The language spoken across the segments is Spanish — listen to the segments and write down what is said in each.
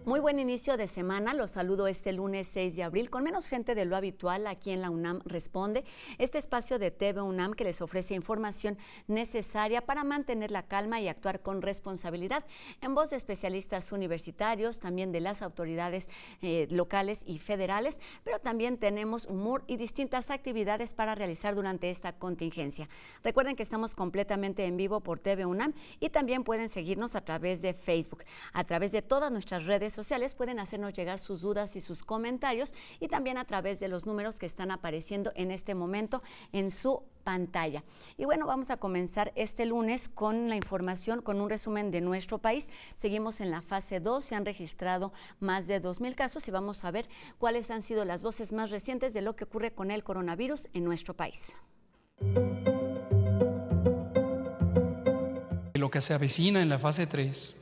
Muy buen inicio de semana, los saludo este lunes 6 de abril con menos gente de lo habitual aquí en la UNAM Responde, este espacio de TV UNAM que les ofrece información necesaria para mantener la calma y actuar con responsabilidad, en voz de especialistas universitarios, también de las autoridades locales y federales, pero también tenemos humor y distintas actividades para realizar durante esta contingencia. Recuerden que estamos completamente en vivo por TV UNAM y también pueden seguirnos a través de Facebook, a través de todas nuestras redes sociales pueden hacernos llegar sus dudas y sus comentarios y también a través de los números que están apareciendo en este momento en su pantalla. Y bueno, vamos a comenzar este lunes con la información, con un resumen de nuestro país. Seguimos en la fase 2, se han registrado más de 2,000 casos y vamos a ver cuáles han sido las voces más recientes de lo que ocurre con el coronavirus en nuestro país. Lo que se avecina en la fase 3,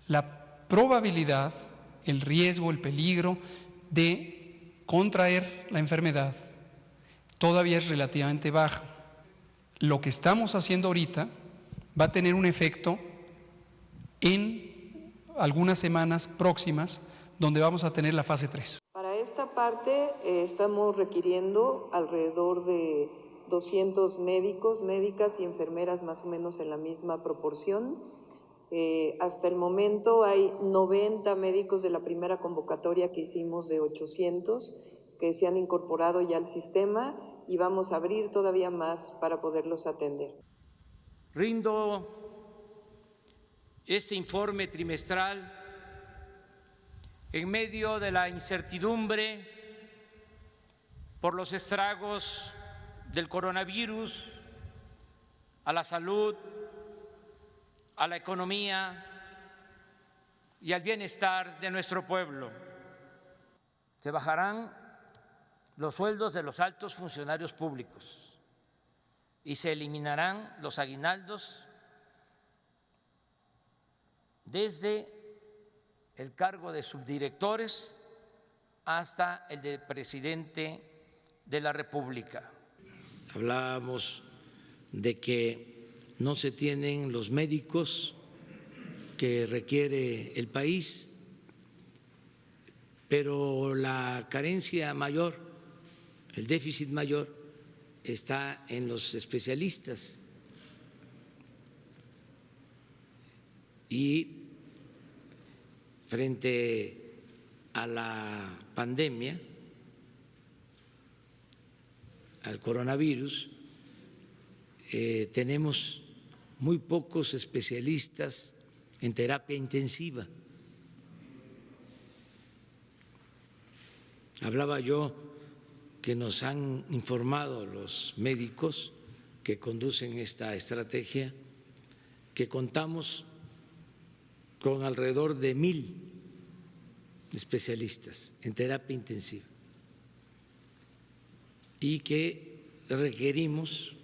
la probabilidad, el riesgo, el peligro de contraer la enfermedad todavía es relativamente baja. Lo que estamos haciendo ahorita va a tener un efecto en algunas semanas próximas donde vamos a tener la fase 3. Para esta parte estamos requiriendo alrededor de 200 médicos, médicas y enfermeras más o menos en la misma proporción. Hasta el momento hay 90 médicos de la primera convocatoria que hicimos de 800 que se han incorporado ya al sistema y vamos a abrir todavía más para poderlos atender. Rindo este informe trimestral en medio de la incertidumbre por los estragos del coronavirus a la salud, a la economía y al bienestar de nuestro pueblo. Se bajarán los sueldos de los altos funcionarios públicos y se eliminarán los aguinaldos desde el cargo de subdirectores hasta el de presidente de la República. Hablábamos de que no se tienen los médicos que requiere el país, pero la carencia mayor, el déficit mayor, está en los especialistas. Y frente a la pandemia, al coronavirus, tenemos muy pocos especialistas en terapia intensiva. Hablaba yo que nos han informado los médicos que conducen esta estrategia que contamos con alrededor de 1,000 especialistas en terapia intensiva y que requerimos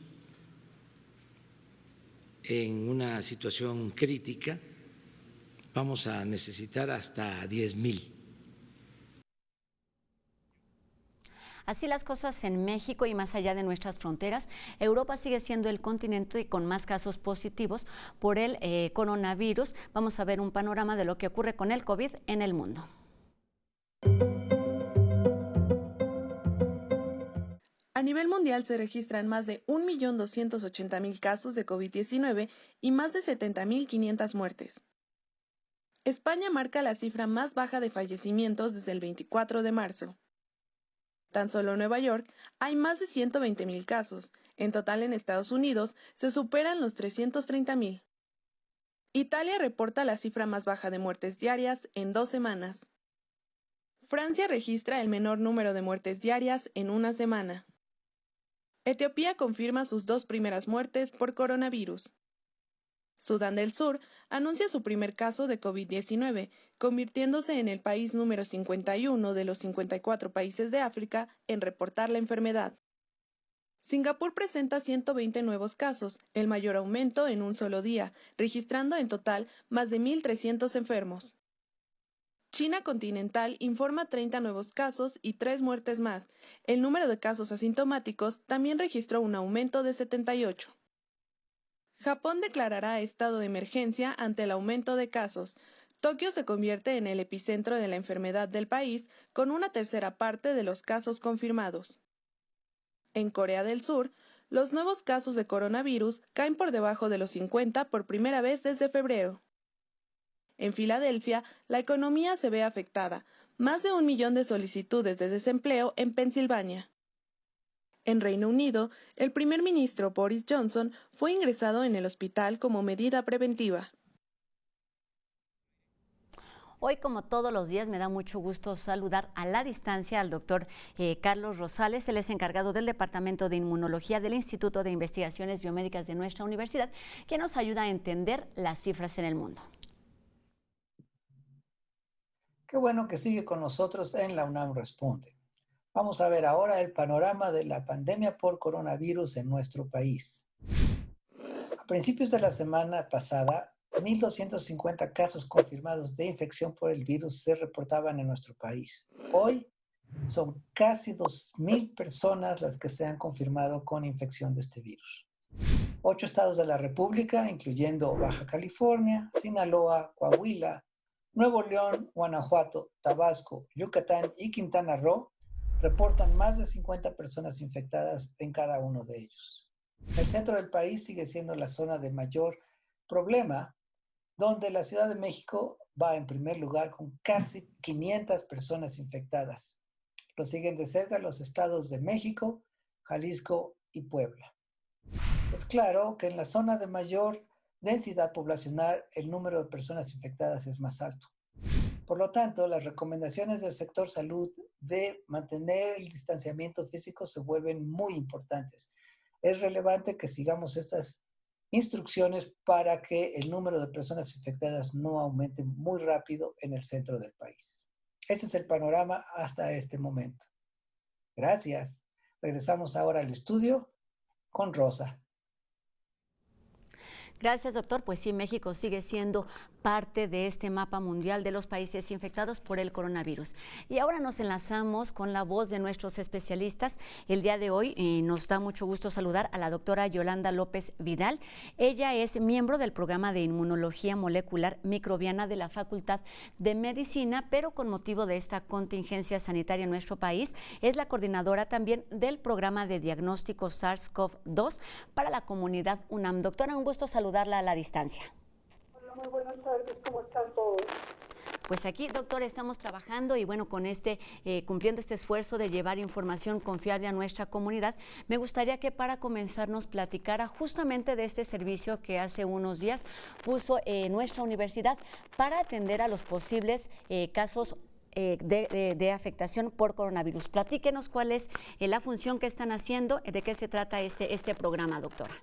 en una situación crítica, vamos a necesitar hasta 10,000. Así las cosas en México y más allá de nuestras fronteras, Europa sigue siendo el continente con más casos positivos por el coronavirus. Vamos a ver un panorama de lo que ocurre con el COVID en el mundo. A nivel mundial se registran más de 1.280.000 casos de COVID-19 y más de 70.500 muertes. España marca la cifra más baja de fallecimientos desde el 24 de marzo. Tan solo en Nueva York hay más de 120.000 casos. En total en Estados Unidos se superan los 330.000. Italia reporta la cifra más baja de muertes diarias en 2 semanas. Francia registra el menor número de muertes diarias en una semana. Etiopía confirma sus 2 primeras muertes por coronavirus. Sudán del Sur anuncia su primer caso de COVID-19, convirtiéndose en el país número 51 de los 54 países de África en reportar la enfermedad. Singapur presenta 120 nuevos casos, el mayor aumento en un solo día, registrando en total más de 1.300 enfermos. China continental informa 30 nuevos casos y 3 muertes más. El número de casos asintomáticos también registró un aumento de 78. Japón declarará estado de emergencia ante el aumento de casos. Tokio se convierte en el epicentro de la enfermedad del país, con una tercera parte de los casos confirmados. En Corea del Sur, los nuevos casos de coronavirus caen por debajo de los 50 por primera vez desde febrero. En Filadelfia, la economía se ve afectada. Más de 1 millón de solicitudes de desempleo en Pensilvania. En Reino Unido, el primer ministro Boris Johnson fue ingresado en el hospital como medida preventiva. Hoy, como todos los días, me da mucho gusto saludar a la distancia al doctor Carlos Rosales. Él es encargado del Departamento de Inmunología del Instituto de Investigaciones Biomédicas de nuestra universidad, que nos ayuda a entender las cifras en el mundo. Qué bueno que sigue con nosotros en la UNAM Responde. Vamos a ver ahora el panorama de la pandemia por coronavirus en nuestro país. A principios de la semana pasada, 1.250 casos confirmados de infección por el virus se reportaban en nuestro país. Hoy son casi 2.000 personas las que se han confirmado con infección de este virus. 8 estados de la República, incluyendo Baja California, Sinaloa, Coahuila, Nuevo León, Guanajuato, Tabasco, Yucatán y Quintana Roo, reportan más de 50 personas infectadas en cada uno de ellos. El centro del país sigue siendo la zona de mayor problema, donde la Ciudad de México va en primer lugar con casi 500 personas infectadas. Lo siguen de cerca los estados de México, Jalisco y Puebla. Es claro que en la zona de mayor densidad poblacional el número de personas infectadas es más alto. Por lo tanto, las recomendaciones del sector salud de mantener el distanciamiento físico se vuelven muy importantes. Es relevante que sigamos estas instrucciones para que el número de personas infectadas no aumente muy rápido en el centro del país. Ese es el panorama hasta este momento. Gracias. Regresamos ahora al estudio con Rosa. Gracias, doctor. Pues sí, México sigue siendo parte de este mapa mundial de los países infectados por el coronavirus. Y ahora nos enlazamos con la voz de nuestros especialistas. El día de hoy nos da mucho gusto saludar a la doctora Yolanda López Vidal. Ella es miembro del programa de Inmunología Molecular Microbiana de la Facultad de Medicina, pero con motivo de esta contingencia sanitaria en nuestro país, es la coordinadora también del programa de diagnóstico SARS-CoV-2 para la comunidad UNAM. Doctora, un gusto saludarla a la distancia. Hola, muy buenas tardes, ¿cómo están todos? Pues aquí, doctor, estamos trabajando y bueno, con cumpliendo este esfuerzo de llevar información confiable a nuestra comunidad, me gustaría que para comenzar nos platicara justamente de este servicio que hace unos días puso nuestra universidad para atender a los posibles casos de afectación por coronavirus. Platíquenos cuál es la función que están haciendo, de qué se trata este programa, doctora.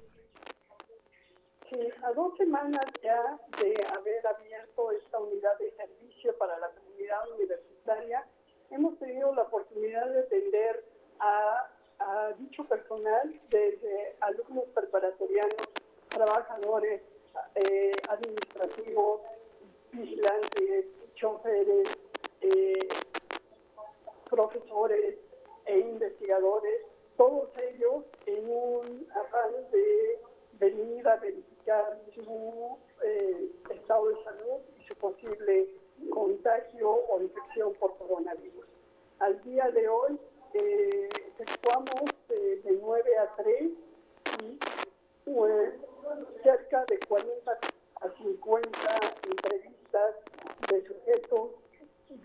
Sí, a 2 semanas ya de haber abierto esta unidad de servicio para la comunidad universitaria, hemos tenido la oportunidad de atender a dicho personal, desde alumnos preparatorianos, trabajadores administrativos, vigilantes, choferes, profesores e investigadores, todos ellos en un afán de venir a verificar su estado de salud y su posible contagio o infección por coronavirus. Al día de hoy efectuamos de 9 a 3 y cerca de 40 a 50 entrevistas de sujetos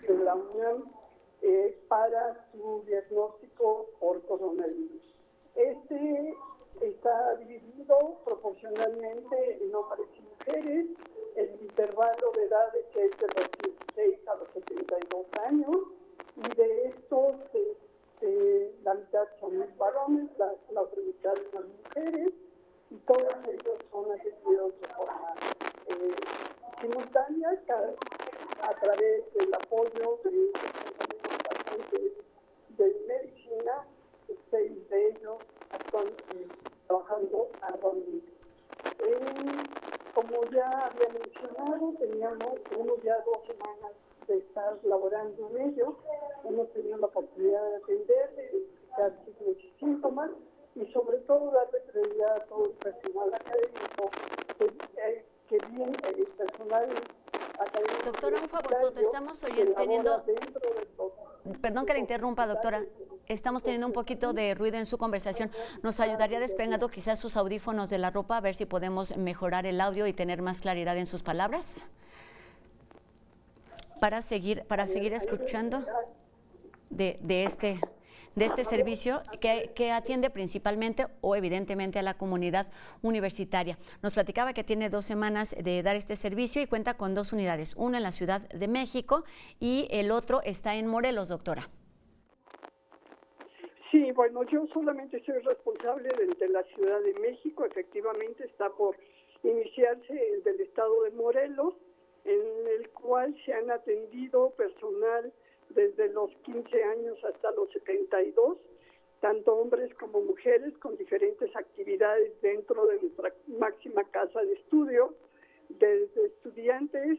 de la UNAM para su diagnóstico por coronavirus. Este está dividido proporcionalmente en hombres y mujeres. El intervalo de edades es de los 16 a los 72 años y de estos la mitad son varones, la otra mitad son mujeres y todos ellos son atendidos de forma simultánea a través del apoyo de pacientes de medicina. 6 de ellos están trabajando actualmente. Como ya había mencionado, tenemos ya 2 semanas de estar colaborando en ello. Hemos tenido la oportunidad de atender, de identificar signos y síntomas y sobre todo darle prioridad a todo el personal académico, que bien el personal académico. Doctora, un favor, estamos teniendo... Perdón que le interrumpa, doctora. Estamos teniendo un poquito de ruido en su conversación. ¿Nos ayudaría despegando quizás sus audífonos de la ropa a ver si podemos mejorar el audio y tener más claridad en sus palabras? Para seguir escuchando de este servicio que atiende principalmente o evidentemente a la comunidad universitaria. Nos platicaba que tiene 2 semanas de dar este servicio y cuenta con 2 unidades, una en la Ciudad de México y el otro está en Morelos, doctora. Sí, bueno, yo solamente soy responsable del de la Ciudad de México. Efectivamente está por iniciarse el del estado de Morelos, en el cual se han atendido personal desde los 15 años hasta los 72, tanto hombres como mujeres, con diferentes actividades dentro de nuestra máxima casa de estudio, desde estudiantes,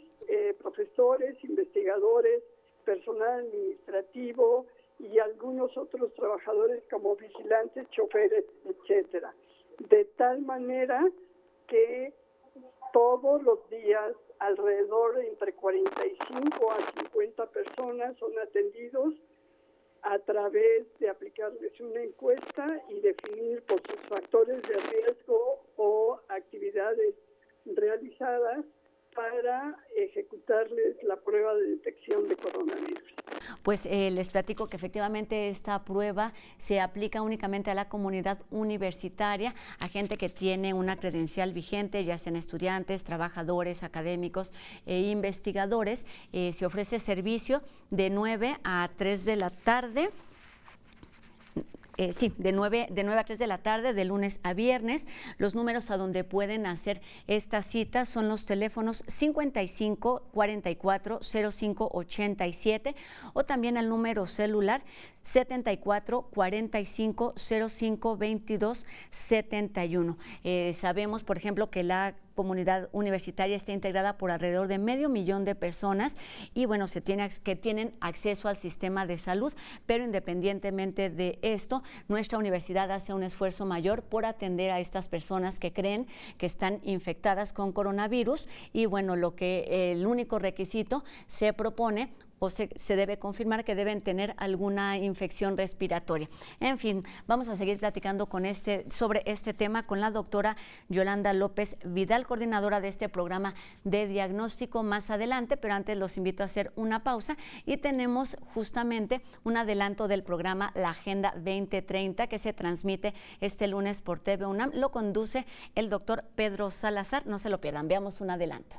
profesores, investigadores, personal administrativo y algunos otros trabajadores como vigilantes, choferes, etcétera. De tal manera que todos los días alrededor de entre 45 a 50 personas son atendidos a través de aplicarles una encuesta y definir por sus factores de riesgo o actividades realizadas para ejecutarles la prueba de detección de coronavirus. Pues les platico que efectivamente esta prueba se aplica únicamente a la comunidad universitaria, a gente que tiene una credencial vigente, ya sean estudiantes, trabajadores, académicos e investigadores. Se ofrece servicio de 9 a 3 de la tarde. De 9 a 3 de la tarde, de lunes a viernes. Los números a donde pueden hacer esta cita son los teléfonos 55 44 05 87 o también al número celular 74 45 05 22 71. Sabemos, por ejemplo, que la comunidad universitaria está integrada por alrededor de 500,000 de personas y bueno, tienen acceso al sistema de salud, pero independientemente de esto, nuestra universidad hace un esfuerzo mayor por atender a estas personas que creen que están infectadas con coronavirus y bueno, el único requisito se propone o se debe confirmar que deben tener alguna infección respiratoria. En fin, vamos a seguir platicando sobre este tema con la doctora Yolanda López Vidal, coordinadora de este programa de diagnóstico más adelante, pero antes los invito a hacer una pausa y tenemos justamente un adelanto del programa La Agenda 2030 que se transmite este lunes por TV UNAM. Lo conduce el doctor Pedro Salazar. No se lo pierdan, veamos un adelanto.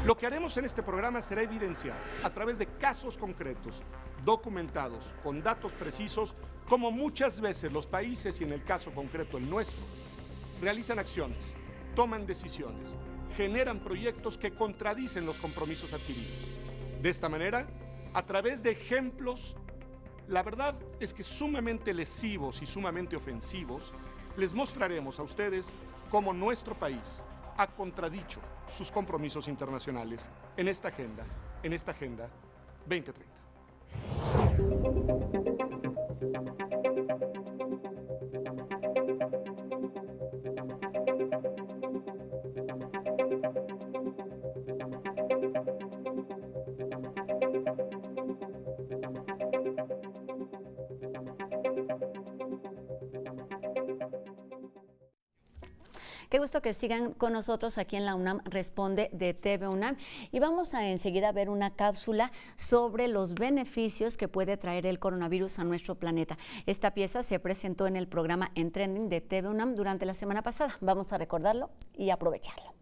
Lo que haremos en este programa será evidenciar a través de casos concretos, documentados, con datos precisos, cómo muchas veces los países, y en el caso concreto el nuestro, realizan acciones, toman decisiones, generan proyectos que contradicen los compromisos adquiridos. De esta manera, a través de ejemplos, la verdad es que sumamente lesivos y sumamente ofensivos, les mostraremos a ustedes cómo nuestro país ha contradicho sus compromisos internacionales en esta Agenda 2030. Qué gusto que sigan con nosotros aquí en la UNAM Responde de TV UNAM y vamos a enseguida ver una cápsula sobre los beneficios que puede traer el coronavirus a nuestro planeta. Esta pieza se presentó en el programa En Trending de TV UNAM durante la semana pasada. Vamos a recordarlo y aprovecharlo.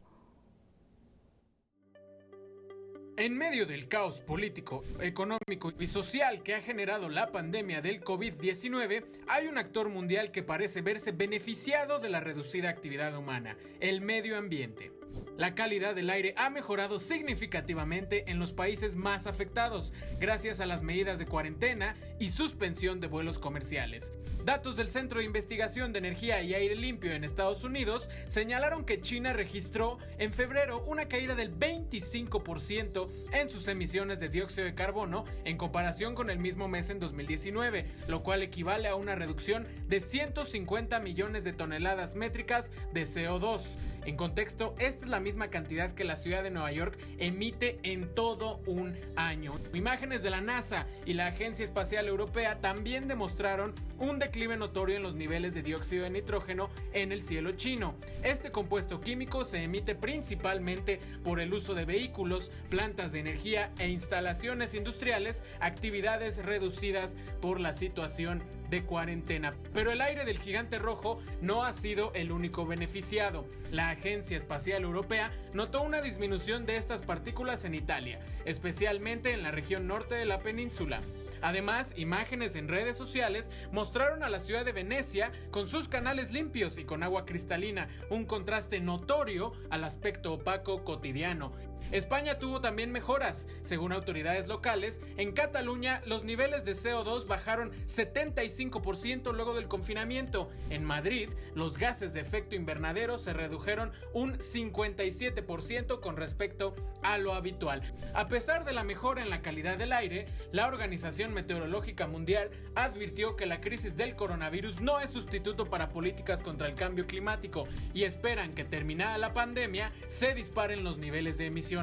En medio del caos político, económico y social que ha generado la pandemia del COVID-19, hay un actor mundial que parece verse beneficiado de la reducida actividad humana: el medio ambiente. La calidad del aire ha mejorado significativamente en los países más afectados, gracias a las medidas de cuarentena y suspensión de vuelos comerciales. Datos del Centro de Investigación de Energía y Aire Limpio en Estados Unidos señalaron que China registró en febrero una caída del 25% en sus emisiones de dióxido de carbono en comparación con el mismo mes en 2019, lo cual equivale a una reducción de 150 millones de toneladas métricas de CO2. En contexto, esta es la misma cantidad que la ciudad de Nueva York emite en todo un año. Imágenes de la NASA y la Agencia Espacial Europea también demostraron un declive notorio en los niveles de dióxido de nitrógeno en el cielo chino. Este compuesto químico se emite principalmente por el uso de vehículos, plantas de energía e instalaciones industriales, actividades reducidas por la situación de cuarentena. Pero el aire del gigante rojo no ha sido el único beneficiado. La Agencia Espacial Europea notó una disminución de estas partículas en Italia, especialmente en la región norte de la península. Además, imágenes en redes sociales mostraron a la ciudad de Venecia con sus canales limpios y con agua cristalina, un contraste notorio al aspecto opaco cotidiano. España tuvo también mejoras. Según autoridades locales, en Cataluña los niveles de CO2 bajaron 75% luego del confinamiento. En Madrid, los gases de efecto invernadero se redujeron un 57% con respecto a lo habitual. A pesar de la mejora en la calidad del aire, la Organización Meteorológica Mundial advirtió que la crisis del coronavirus no es sustituto para políticas contra el cambio climático y esperan que terminada la pandemia se disparen los niveles de emisiones,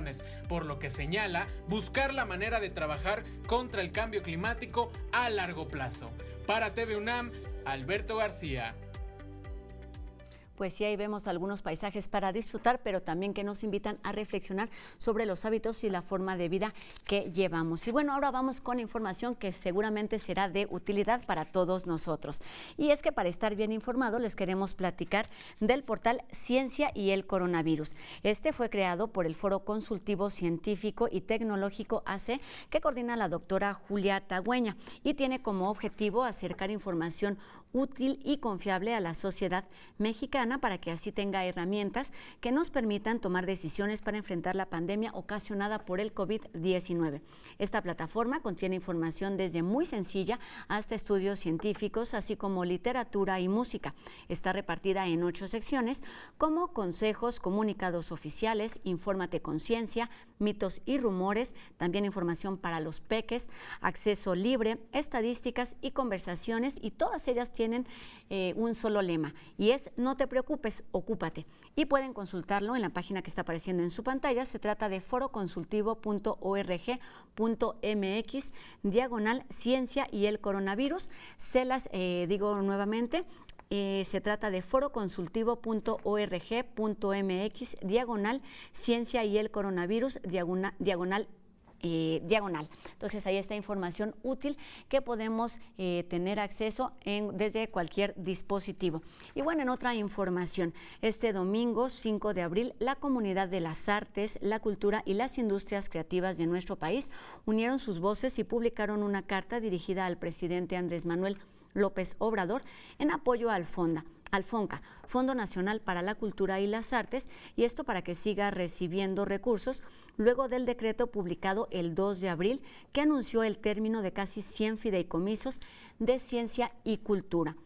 por lo que señala buscar la manera de trabajar contra el cambio climático a largo plazo. Para TV UNAM, Alberto García. Pues sí, ahí vemos algunos paisajes para disfrutar, pero también que nos invitan a reflexionar sobre los hábitos y la forma de vida que llevamos. Y bueno, ahora vamos con información que seguramente será de utilidad para todos nosotros. Y es que para estar bien informado les queremos platicar del portal Ciencia y el Coronavirus. Este fue creado por el Foro Consultivo Científico y Tecnológico AC, que coordina la doctora Julia Tagüeña, y tiene como objetivo acercar información útil y confiable a la sociedad mexicana para que así tenga herramientas que nos permitan tomar decisiones para enfrentar la pandemia ocasionada por el COVID-19. Esta plataforma contiene información desde muy sencilla hasta estudios científicos, así como literatura y música. Está repartida en 8 secciones como consejos, comunicados oficiales, infórmate con ciencia, mitos y rumores, también información para los peques, acceso libre, estadísticas y conversaciones, y todas ellas tienen un solo lema, y es no te preocupes, ocúpate. Y pueden consultarlo en la página que está apareciendo en su pantalla. Se trata de foroconsultivo.org.mx/ciencia y el coronavirus. Se las digo nuevamente. Se trata de foroconsultivo.org.mx/ciencia y el coronavirus diagonal. Entonces ahí está información útil que podemos tener acceso desde cualquier dispositivo. Y bueno, en otra información, este domingo 5 de abril, la comunidad de las artes, la cultura y las industrias creativas de nuestro país unieron sus voces y publicaron una carta dirigida al presidente Andrés Manuel López Obrador en apoyo al FONCA, Fondo Nacional para la Cultura y las Artes, y esto para que siga recibiendo recursos luego del decreto publicado el 2 de abril que anunció el término de casi 100 fideicomisos de ciencia y cultura.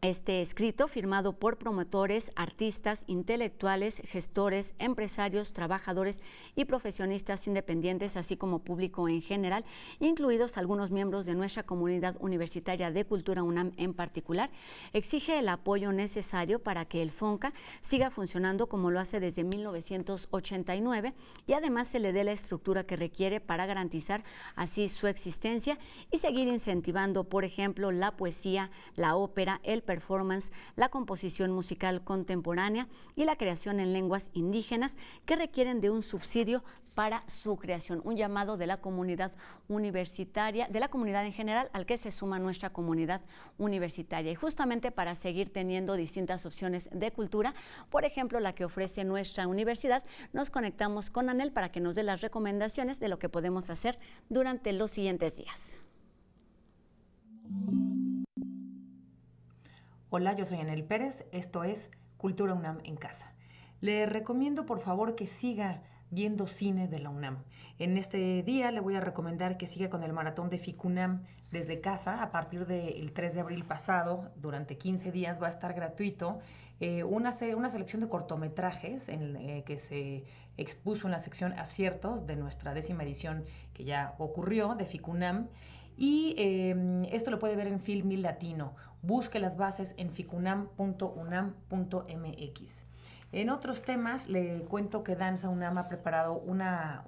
Este escrito, firmado por promotores, artistas, intelectuales, gestores, empresarios, trabajadores y profesionistas independientes, así como público en general, incluidos algunos miembros de nuestra comunidad universitaria de Cultura UNAM en particular, exige el apoyo necesario para que el FONCA siga funcionando como lo hace desde 1989 y además se le dé la estructura que requiere para garantizar así su existencia y seguir incentivando, por ejemplo, la poesía, la ópera, el performance, la composición musical contemporánea y la creación en lenguas indígenas que requieren de un subsidio para su creación. Un llamado de la comunidad universitaria, de la comunidad en general, al que se suma nuestra comunidad universitaria. Y justamente para seguir teniendo distintas opciones de cultura, por ejemplo, la que ofrece nuestra universidad, nos conectamos con Anel para que nos dé las recomendaciones de lo que podemos hacer durante los siguientes días. Hola, yo soy Anel Pérez, esto es Cultura UNAM en casa. Le recomiendo por favor que siga viendo cine de la UNAM. En este día le voy a recomendar que siga con el maratón de FICUNAM desde casa. A partir del 3 de abril pasado, durante 15 días va a estar gratuito una selección de cortometrajes que se expuso en la sección Aciertos de nuestra 10ª edición que ya ocurrió de FICUNAM. Y esto lo puede ver en Filmil Latino. Busque las bases en ficunam.unam.mx. En otros temas, le cuento que Danza UNAM ha preparado una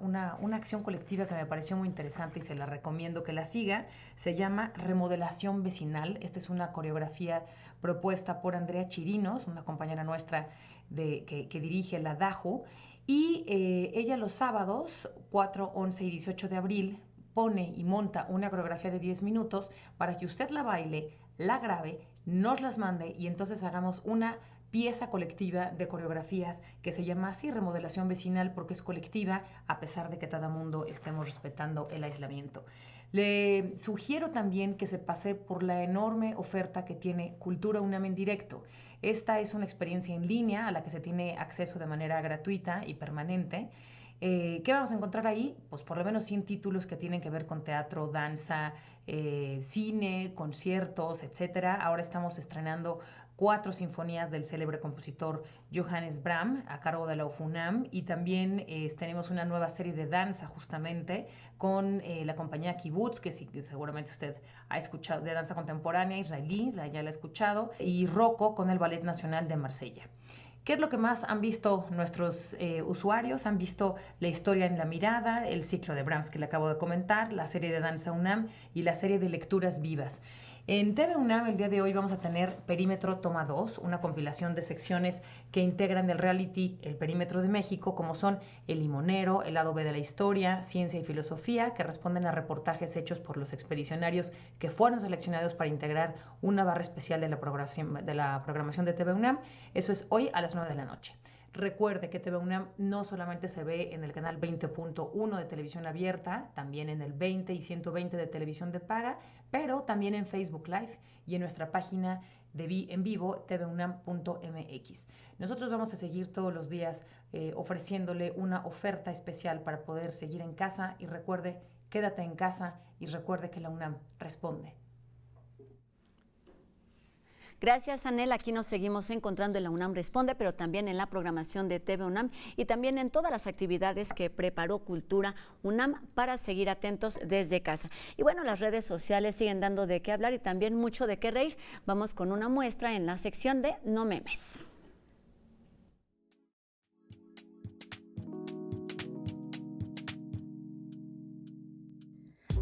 acción colectiva que me pareció muy interesante y se la recomiendo que la siga. Se llama Remodelación Vecinal. Esta es una coreografía propuesta por Andrea Chirinos, una compañera nuestra que dirige la DAJU. Y ella los sábados, 4, 11 y 18 de abril, pone y monta una coreografía de 10 minutos para que usted la baile, la grabe, nos las mande y entonces hagamos una pieza colectiva de coreografías que se llama así Remodelación Vecinal, porque es colectiva a pesar de que todo mundo estemos respetando el aislamiento. Le sugiero también que se pase por la enorme oferta que tiene Cultura UNAM en directo. Esta es una experiencia en línea a la que se tiene acceso de manera gratuita y permanente. ¿Qué vamos a encontrar ahí? Pues por lo menos 100 títulos que tienen que ver con teatro, danza, cine, conciertos, etcétera. Ahora estamos estrenando 4 sinfonías del célebre compositor Johannes Brahms a cargo de la UFUNAM, y también tenemos una nueva serie de danza justamente con la compañía Kibbutz, que seguramente usted ha escuchado, de danza contemporánea israelí, ya la ha escuchado, y Rocco con el Ballet Nacional de Marsella. ¿Qué es lo que más han visto nuestros usuarios? Han visto La historia en la mirada, el ciclo de Brahms que le acabo de comentar, la serie de Danza UNAM y la serie de Lecturas Vivas. En TV UNAM el día de hoy vamos a tener Perímetro Toma 2, una compilación de secciones que integran el reality El Perímetro de México, como son El Limonero, El lado B de la historia, Ciencia y Filosofía, que responden a reportajes hechos por los expedicionarios que fueron seleccionados para integrar una barra especial de la programación de TV UNAM. Eso es hoy a las 9 de la noche. Recuerde que TV UNAM no solamente se ve en el canal 20.1 de televisión abierta, también en el 20 y 120 de televisión de paga, pero también en Facebook Live y en nuestra página en vivo tvunam.mx. Nosotros vamos a seguir todos los días ofreciéndole una oferta especial para poder seguir en casa, y recuerde, quédate en casa y recuerde que la UNAM responde. Gracias, Anel. Aquí nos seguimos encontrando en la UNAM Responde, pero también en la programación de TV UNAM y también en todas las actividades que preparó Cultura UNAM para seguir atentos desde casa. Y bueno, las redes sociales siguen dando de qué hablar y también mucho de qué reír. Vamos con una muestra en la sección de No Memes.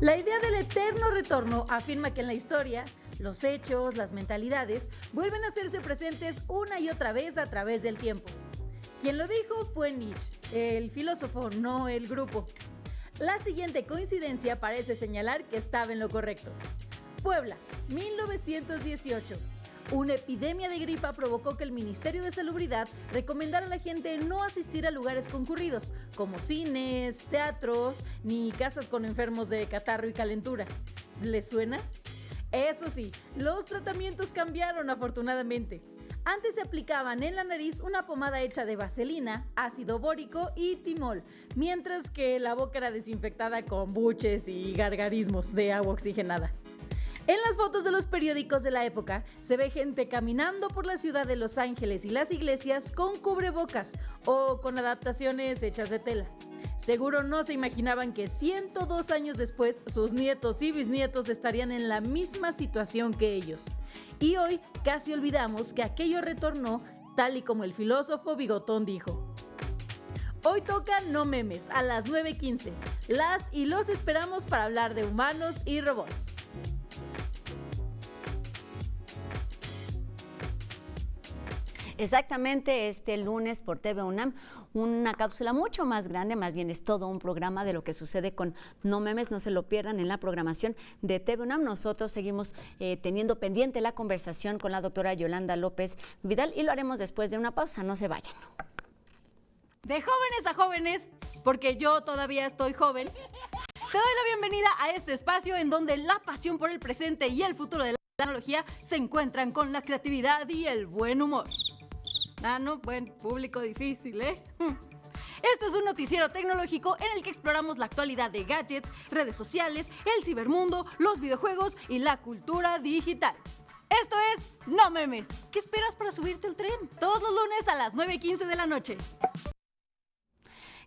La idea del eterno retorno afirma que en la historia los hechos, las mentalidades, vuelven a hacerse presentes una y otra vez a través del tiempo. Quien lo dijo fue Nietzsche, el filósofo, no el grupo. La siguiente coincidencia parece señalar que estaba en lo correcto. Puebla, 1918. Una epidemia de gripa provocó que el Ministerio de Salubridad recomendara a la gente no asistir a lugares concurridos, como cines, teatros, ni casas con enfermos de catarro y calentura. ¿Les suena? Eso sí, los tratamientos cambiaron afortunadamente. Antes se aplicaban en la nariz una pomada hecha de vaselina, ácido bórico y timol, mientras que la boca era desinfectada con buches y gargarismos de agua oxigenada. En las fotos de los periódicos de la época se ve gente caminando por la ciudad de Los Ángeles y las iglesias con cubrebocas o con adaptaciones hechas de tela. Seguro no se imaginaban que 102 años después sus nietos y bisnietos estarían en la misma situación que ellos. Y hoy casi olvidamos que aquello retornó tal y como el filósofo Bigotón dijo. Hoy toca No Memes a las 9:15. Las y los esperamos para hablar de humanos y robots. Exactamente, este lunes por TV UNAM, una cápsula mucho más grande, más bien es todo un programa de lo que sucede con No Memes. No se lo pierdan en la programación de TV UNAM. Nosotros seguimos teniendo pendiente la conversación con la doctora Yolanda López Vidal y lo haremos después de una pausa. No se vayan. De jóvenes a jóvenes, porque yo todavía estoy joven, te doy la bienvenida a este espacio en donde la pasión por el presente y el futuro de la tecnología se encuentran con la creatividad y el buen humor. No, buen público difícil, ¿eh? Esto es un noticiero tecnológico en el que exploramos la actualidad de gadgets, redes sociales, el cibermundo, los videojuegos y la cultura digital. Esto es No Memes. ¿Qué esperas para subirte al tren? Todos los lunes a las 9:15 de la noche.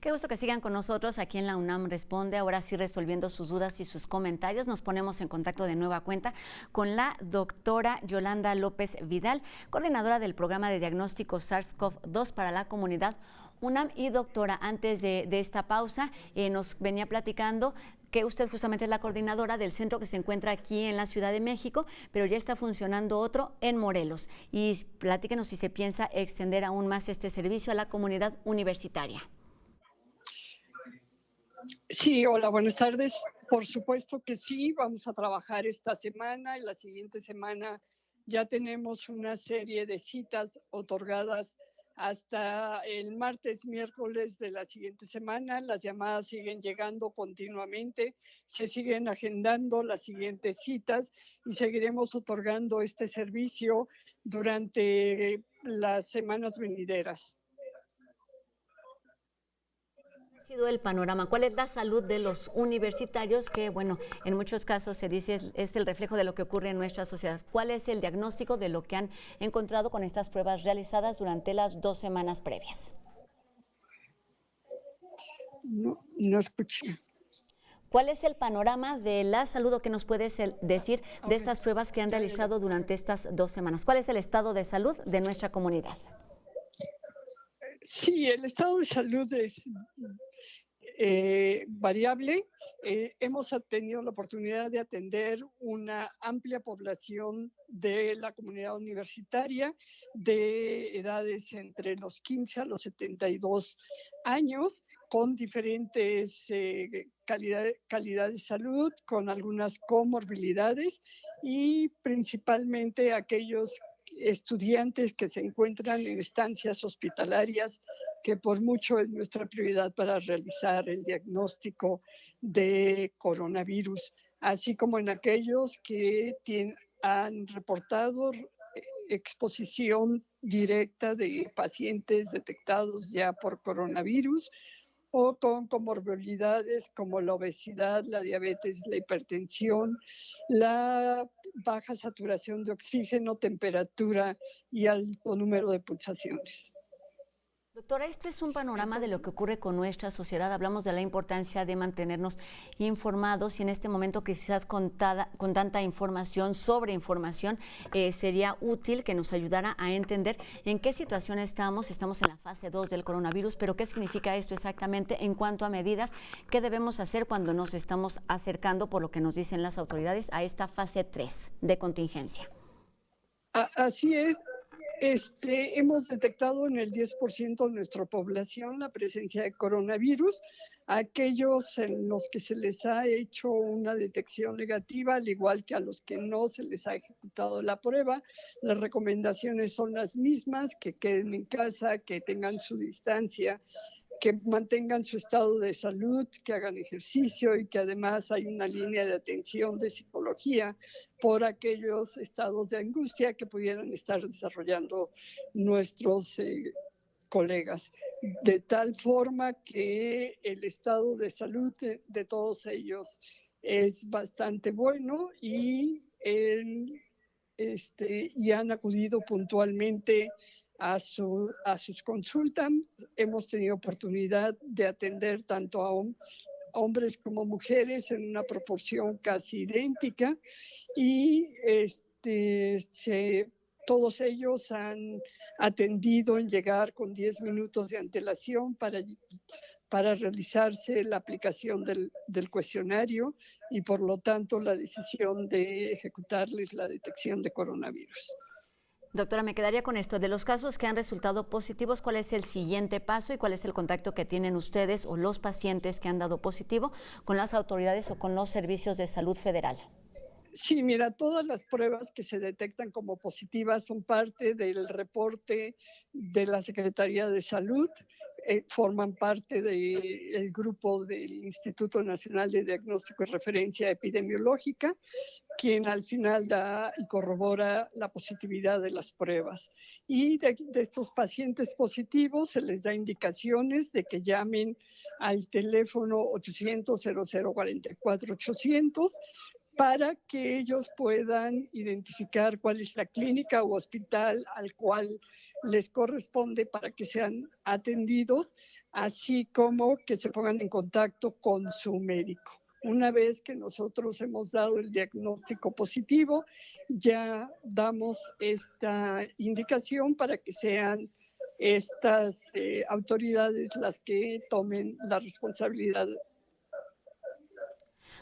Qué gusto que sigan con nosotros aquí en la UNAM Responde. Ahora sí, resolviendo sus dudas y sus comentarios, nos ponemos en contacto de nueva cuenta con la doctora Yolanda López Vidal, coordinadora del programa de diagnóstico SARS-CoV-2 para la comunidad UNAM. Y doctora, antes de esta pausa, nos venía platicando que usted justamente es la coordinadora del centro que se encuentra aquí en la Ciudad de México, pero ya está funcionando otro en Morelos. Y platíquenos si se piensa extender aún más este servicio a la comunidad universitaria. Sí, hola, buenas tardes. Por supuesto que sí, vamos a trabajar esta semana y la siguiente semana ya tenemos una serie de citas otorgadas hasta el martes, miércoles de la siguiente semana. Las llamadas siguen llegando continuamente, se siguen agendando las siguientes citas y seguiremos otorgando este servicio durante las semanas venideras. ¿Cuál ha sido el panorama? ¿Cuál es la salud de los universitarios? Que, bueno, en muchos casos se dice es el reflejo de lo que ocurre en nuestra sociedad. ¿Cuál es el diagnóstico de lo que han encontrado con estas pruebas realizadas durante las 2 semanas previas? No escuché. ¿Cuál es el panorama de la salud o qué nos puedes decir de estas pruebas que han realizado durante estas 2 semanas? ¿Cuál es el estado de salud de nuestra comunidad? Sí, el estado de salud es variable. Hemos tenido la oportunidad de atender una amplia población de la comunidad universitaria de edades entre los 15 a los 72 años, con diferentes calidad de salud, con algunas comorbilidades y principalmente aquellos estudiantes que se encuentran en estancias hospitalarias, que por mucho es nuestra prioridad para realizar el diagnóstico de coronavirus, así como en aquellos que han reportado exposición directa de pacientes detectados ya por coronavirus o con comorbilidades como la obesidad, la diabetes, la hipertensión, la baja saturación de oxígeno, temperatura y alto número de pulsaciones. Doctora, este es un panorama de lo que ocurre con nuestra sociedad. Hablamos de la importancia de mantenernos informados y en este momento quizás con tanta información, sobreinformación, sería útil que nos ayudara a entender en qué situación estamos. Estamos en la fase 2 del coronavirus, pero ¿qué significa esto exactamente en cuanto a medidas? ¿Qué debemos hacer cuando nos estamos acercando, por lo que nos dicen las autoridades, a esta fase 3 de contingencia? Así es. Hemos detectado en el 10% de nuestra población la presencia de coronavirus. Aquellos en los que se les ha hecho una detección negativa, al igual que a los que no se les ha ejecutado la prueba, las recomendaciones son las mismas: que queden en casa, que tengan su distancia, que mantengan su estado de salud, que hagan ejercicio y que además hay una línea de atención de psicología por aquellos estados de angustia que pudieran estar desarrollando nuestros colegas. De tal forma que el estado de salud de todos ellos es bastante bueno y han acudido puntualmente a sus consultas. Hemos tenido oportunidad de atender tanto a hombres como mujeres en una proporción casi idéntica y todos ellos han atendido en llegar con 10 minutos de antelación para realizarse la aplicación del cuestionario y por lo tanto la decisión de ejecutarles la detección de coronavirus. Doctora, me quedaría con esto. De los casos que han resultado positivos, ¿cuál es el siguiente paso y cuál es el contacto que tienen ustedes o los pacientes que han dado positivo con las autoridades o con los servicios de salud federal? Sí, mira, todas las pruebas que se detectan como positivas son parte del reporte de la Secretaría de Salud, forman parte del grupo del Instituto Nacional de Diagnóstico y Referencia Epidemiológica, quien al final da y corrobora la positividad de las pruebas. Y de estos pacientes positivos se les da indicaciones de que llamen al teléfono 800-0044-800 para que ellos puedan identificar cuál es la clínica o hospital al cual les corresponde para que sean atendidos, así como que se pongan en contacto con su médico. Una vez que nosotros hemos dado el diagnóstico positivo, ya damos esta indicación para que sean estas autoridades las que tomen la responsabilidad.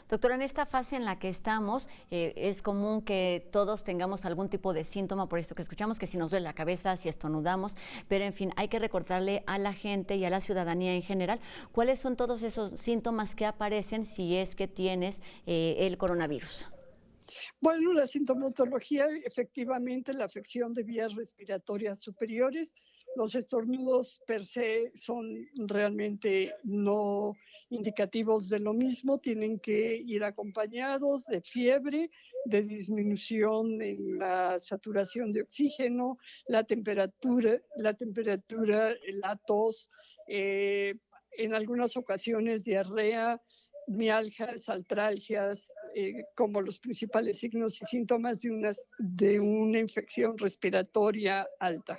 Doctora, en esta fase en la que estamos, es común que todos tengamos algún tipo de síntoma, por esto que escuchamos, que si nos duele la cabeza, si estornudamos, pero en fin, hay que recordarle a la gente y a la ciudadanía en general cuáles son todos esos síntomas que aparecen si es que tienes el coronavirus. Bueno, la sintomatología, efectivamente, la afección de vías respiratorias superiores. Los estornudos per se son realmente no indicativos de lo mismo, tienen que ir acompañados de fiebre, de disminución en la saturación de oxígeno, la temperatura, la tos, en algunas ocasiones diarrea, mialgias, artralgias, como los principales signos y síntomas de una infección respiratoria alta.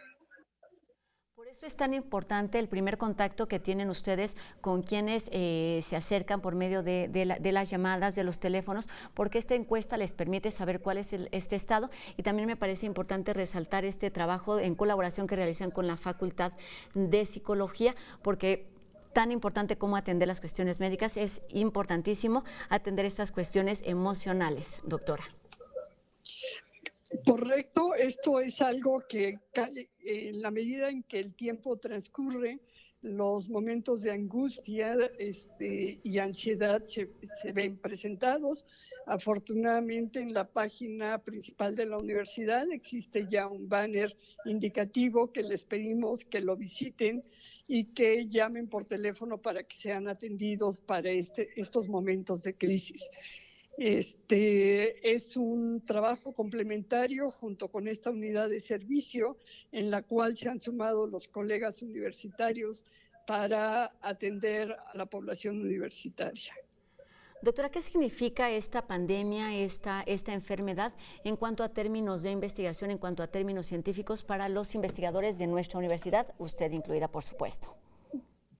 Por eso es tan importante el primer contacto que tienen ustedes con quienes se acercan por medio de las llamadas, de los teléfonos, porque esta encuesta les permite saber cuál es este estado, y también me parece importante resaltar este trabajo en colaboración que realizan con la Facultad de Psicología, porque tan importante como atender las cuestiones médicas, es importantísimo atender estas cuestiones emocionales, doctora. Correcto, esto es algo que en la medida en que el tiempo transcurre, los momentos de angustia y ansiedad se ven presentados. Afortunadamente, en la página principal de la universidad existe ya un banner indicativo que les pedimos que lo visiten y que llamen por teléfono para que sean atendidos para estos momentos de crisis. Es un trabajo complementario junto con esta unidad de servicio en la cual se han sumado los colegas universitarios para atender a la población universitaria. Doctora, ¿qué significa esta pandemia, esta enfermedad en cuanto a términos de investigación, en cuanto a términos científicos para los investigadores de nuestra universidad, usted incluida, por supuesto?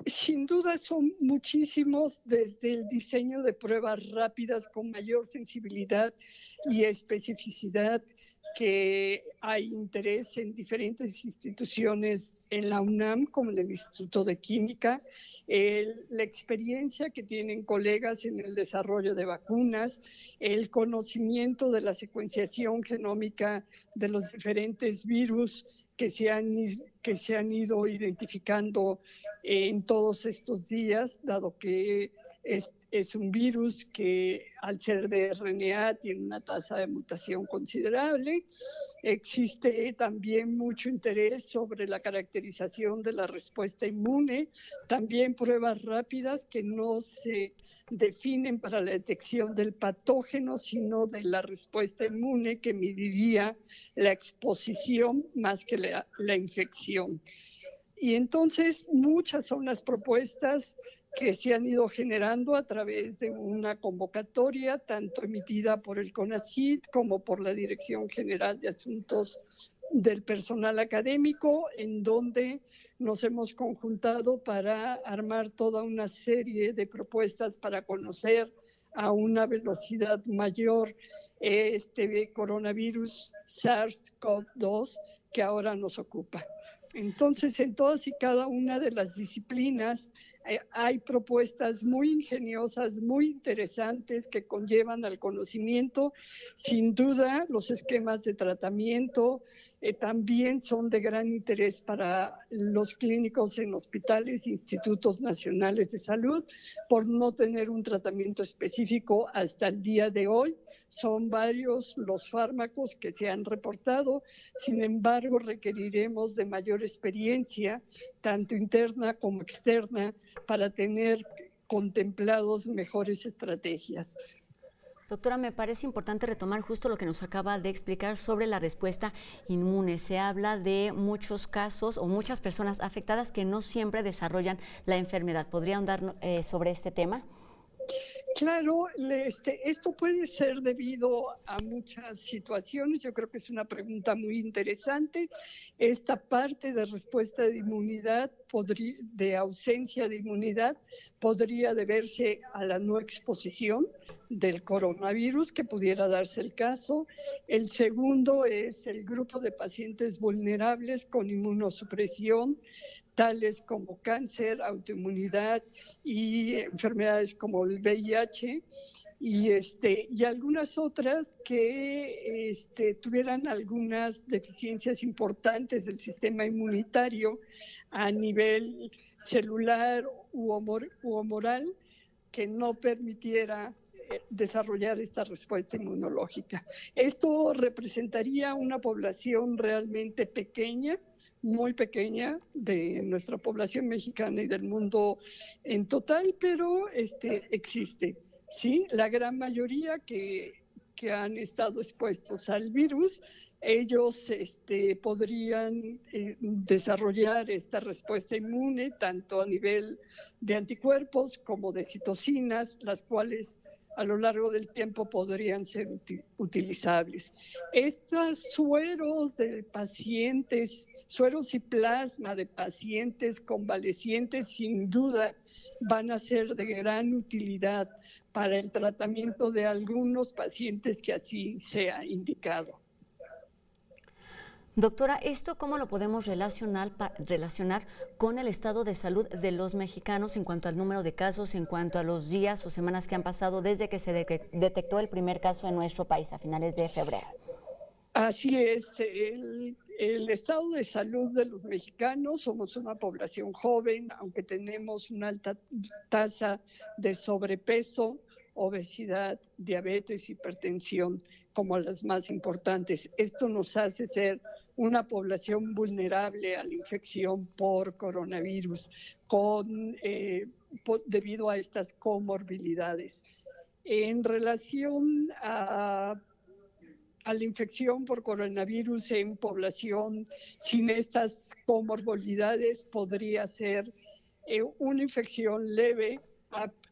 Sin duda son muchísimos, desde el diseño de pruebas rápidas con mayor sensibilidad y especificidad, que hay interés en diferentes instituciones en la UNAM, como el Instituto de Química, la experiencia que tienen colegas en el desarrollo de vacunas, el conocimiento de la secuenciación genómica de los diferentes virus que se han ido identificando en todos estos días, dado que es un virus que al ser de RNA tiene una tasa de mutación considerable. Existe también mucho interés sobre la caracterización de la respuesta inmune, también pruebas rápidas que no se definen para la detección del patógeno, sino de la respuesta inmune que mediría la exposición más que la infección. Y entonces muchas son las propuestas que se han ido generando a través de una convocatoria, tanto emitida por el CONACYT como por la Dirección General de Asuntos del Personal Académico, en donde nos hemos conjuntado para armar toda una serie de propuestas para conocer a una velocidad mayor este coronavirus SARS-CoV-2 que ahora nos ocupa. Entonces, en todas y cada una de las disciplinas Hay propuestas muy ingeniosas, muy interesantes que conllevan al conocimiento. Sin duda, los esquemas de tratamiento también son de gran interés para los clínicos en hospitales e institutos nacionales de salud, por no tener un tratamiento específico hasta el día de hoy. Son varios los fármacos que se han reportado, sin embargo requeriremos de mayor experiencia, tanto interna como externa, para tener contemplados mejores estrategias. Doctora, me parece importante retomar justo lo que nos acaba de explicar sobre la respuesta inmune. Se habla de muchos casos o muchas personas afectadas que no siempre desarrollan la enfermedad. ¿Podría ahondar sobre este tema? Claro, esto puede ser debido a muchas situaciones. Yo creo que es una pregunta muy interesante. Esta parte de respuesta de inmunidad, de ausencia de inmunidad, podría deberse a la no exposición del coronavirus, que pudiera darse el caso. El segundo es el grupo de pacientes vulnerables con inmunosupresión, tales como cáncer, autoinmunidad y enfermedades como el VIH, y algunas otras que tuvieran algunas deficiencias importantes del sistema inmunitario a nivel celular u humoral, que no permitiera desarrollar esta respuesta inmunológica. Esto representaría una población realmente pequeña, muy pequeña, de nuestra población mexicana y del mundo en total, pero existe. Sí, la gran mayoría que han estado expuestos al virus, ellos podrían desarrollar esta respuesta inmune tanto a nivel de anticuerpos como de citocinas, las cuales a lo largo del tiempo podrían ser utilizables. Estos sueros de pacientes, sueros y plasma de pacientes convalecientes, sin duda van a ser de gran utilidad para el tratamiento de algunos pacientes que así sea indicado. Doctora, ¿esto cómo lo podemos relacionar con el estado de salud de los mexicanos en cuanto al número de casos, en cuanto a los días o semanas que han pasado desde que se detectó el primer caso en nuestro país a finales de febrero? Así es, el estado de salud de los mexicanos, somos una población joven, aunque tenemos una alta tasa de sobrepeso, obesidad, diabetes, hipertensión como las más importantes. Esto nos hace ser una población vulnerable a la infección por coronavirus debido a estas comorbilidades. En relación a la infección por coronavirus en población sin estas comorbilidades, podría ser una infección leve,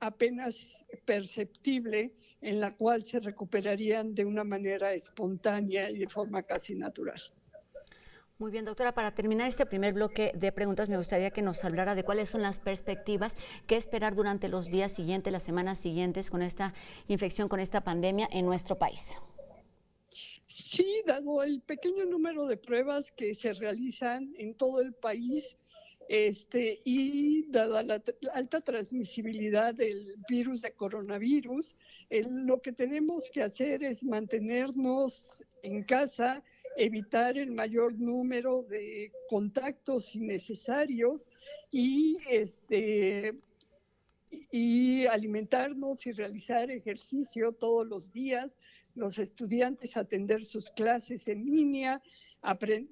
apenas perceptible, en la cual se recuperarían de una manera espontánea y de forma casi natural. Muy bien, doctora, para terminar este primer bloque de preguntas, me gustaría que nos hablara de cuáles son las perspectivas, qué esperar durante los días siguientes, las semanas siguientes con esta infección, con esta pandemia en nuestro país. Sí, dado el pequeño número de pruebas que se realizan en todo el país, y dada la alta transmisibilidad del virus de coronavirus, lo que tenemos que hacer es mantenernos en casa, evitar el mayor número de contactos innecesarios y alimentarnos y realizar ejercicio todos los días. Los estudiantes atender sus clases en línea,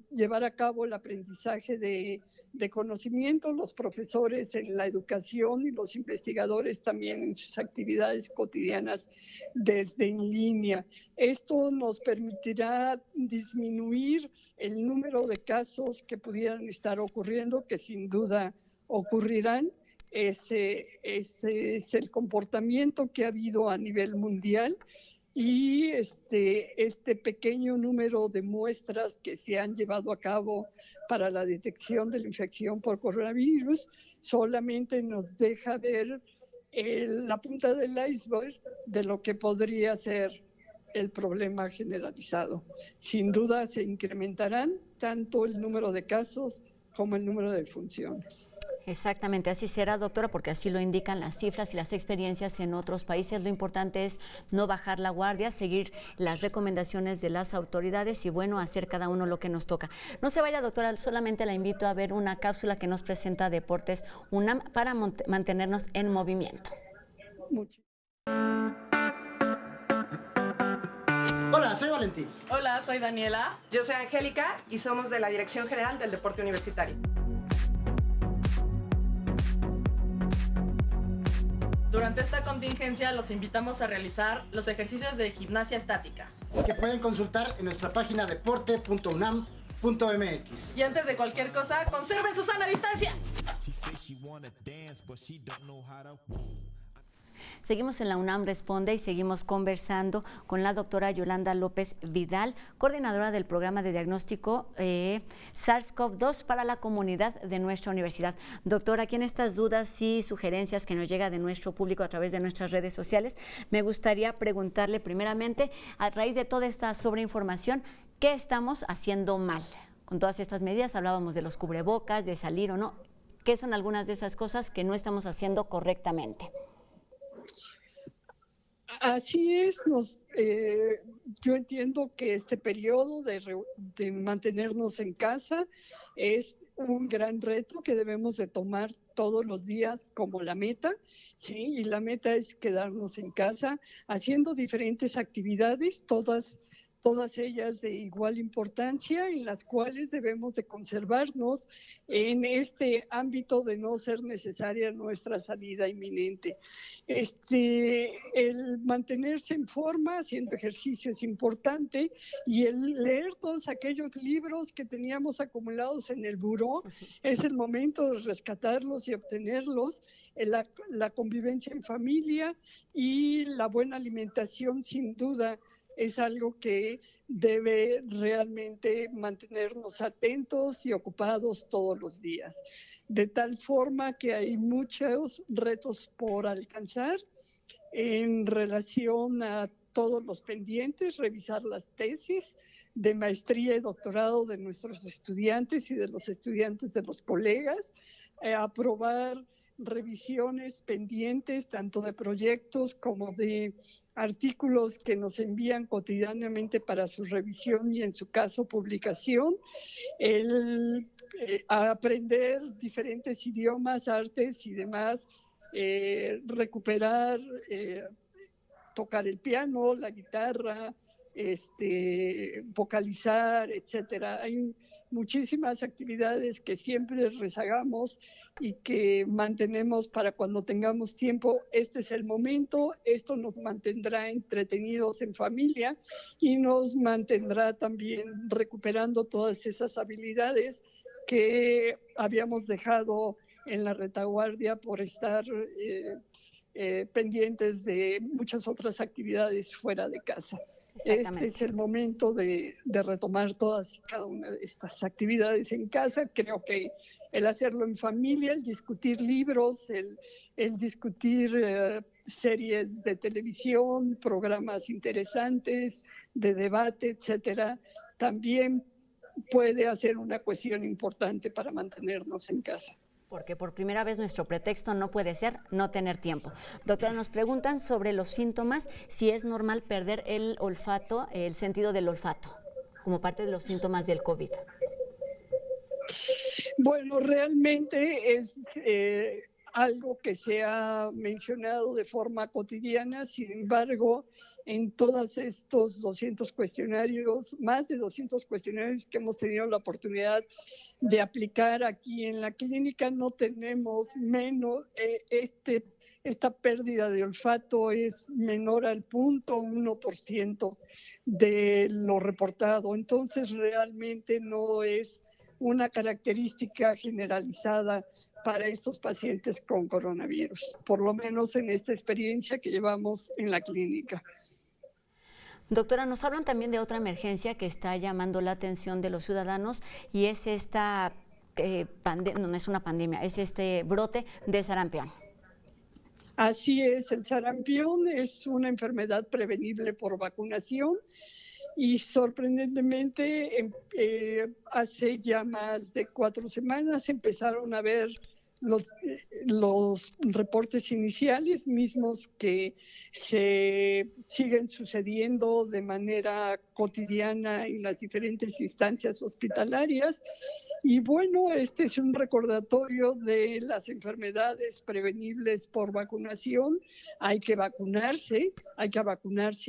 llevar a cabo el aprendizaje de conocimiento, los profesores en la educación y los investigadores también en sus actividades cotidianas desde en línea. Esto nos permitirá disminuir el número de casos que pudieran estar ocurriendo, que sin duda ocurrirán. Ese es el comportamiento que ha habido a nivel mundial. Y este pequeño número de muestras que se han llevado a cabo para la detección de la infección por coronavirus solamente nos deja ver la punta del iceberg de lo que podría ser el problema generalizado. Sin duda se incrementarán tanto el número de casos como el número de defunciones. Exactamente, así será, doctora, porque así lo indican las cifras y las experiencias en otros países. Lo importante es no bajar la guardia, seguir las recomendaciones de las autoridades y, bueno, hacer cada uno lo que nos toca. No se vaya, doctora, solamente la invito a ver una cápsula que nos presenta Deportes UNAM para mantenernos en movimiento. Hola, soy Valentín. Hola, soy Daniela. Yo soy Angélica y somos de la Dirección General del Deporte Universitario. Durante esta contingencia los invitamos a realizar los ejercicios de gimnasia estática, que pueden consultar en nuestra página deporte.unam.mx. Y antes de cualquier cosa, conserven su sana distancia. Seguimos en la UNAM Responde y seguimos conversando con la doctora Yolanda López Vidal, coordinadora del programa de diagnóstico SARS-CoV-2 para la comunidad de nuestra universidad. Doctora, aquí en estas dudas y sugerencias que nos llega de nuestro público a través de nuestras redes sociales, me gustaría preguntarle primeramente, a raíz de toda esta sobreinformación, ¿qué estamos haciendo mal? Con todas estas medidas hablábamos de los cubrebocas, de salir o no. ¿Qué son algunas de esas cosas que no estamos haciendo correctamente? Así es, yo entiendo que este periodo de mantenernos en casa es un gran reto que debemos de tomar todos los días como la meta, ¿sí? Y la meta es quedarnos en casa haciendo diferentes actividades, todas ellas de igual importancia, en las cuales debemos de conservarnos en este ámbito de no ser necesaria nuestra salida inminente. El mantenerse en forma, haciendo ejercicio es importante, y el leer todos aquellos libros que teníamos acumulados en el buró, es el momento de rescatarlos y obtenerlos. La convivencia en familia y la buena alimentación, sin duda, es algo que debe realmente mantenernos atentos y ocupados todos los días. De tal forma que hay muchos retos por alcanzar en relación a todos los pendientes, revisar las tesis de maestría y doctorado de nuestros estudiantes y de los estudiantes de los colegas, aprobar revisiones pendientes, tanto de proyectos como de artículos que nos envían cotidianamente para su revisión y, en su caso, publicación, aprender diferentes idiomas, artes y demás, recuperar, tocar el piano, la guitarra, vocalizar, etcétera. Hay muchísimas actividades que siempre rezagamos y que mantenemos para cuando tengamos tiempo. Este es el momento, esto nos mantendrá entretenidos en familia y nos mantendrá también recuperando todas esas habilidades que habíamos dejado en la retaguardia por estar pendientes de muchas otras actividades fuera de casa. Este es el momento de retomar todas y cada una de estas actividades en casa. Creo que el hacerlo en familia, el discutir libros, el discutir series de televisión, programas interesantes, de debate, etcétera, también puede ser una cuestión importante para mantenernos en casa. Porque por primera vez nuestro pretexto no puede ser no tener tiempo. Doctora, nos preguntan sobre los síntomas, si es normal perder el olfato, el sentido del olfato, como parte de los síntomas del COVID. Bueno, realmente es algo que se ha mencionado de forma cotidiana. Sin embargo, en todos estos 200 cuestionarios, más de 200 cuestionarios que hemos tenido la oportunidad de aplicar aquí en la clínica, no tenemos menos, esta pérdida de olfato es menor al 0.1% de lo reportado. Entonces, realmente no es una característica generalizada para estos pacientes con coronavirus, por lo menos en esta experiencia que llevamos en la clínica. Doctora, nos hablan también de otra emergencia que está llamando la atención de los ciudadanos y es esta no es una pandemia, es este brote de sarampión. Así es, el sarampión es una enfermedad prevenible por vacunación y sorprendentemente hace ya más de 4 semanas empezaron a haber los reportes iniciales mismos que se siguen sucediendo de manera cotidiana en las diferentes instancias hospitalarias. Y bueno, este es un recordatorio de las enfermedades prevenibles por vacunación. Hay que vacunarse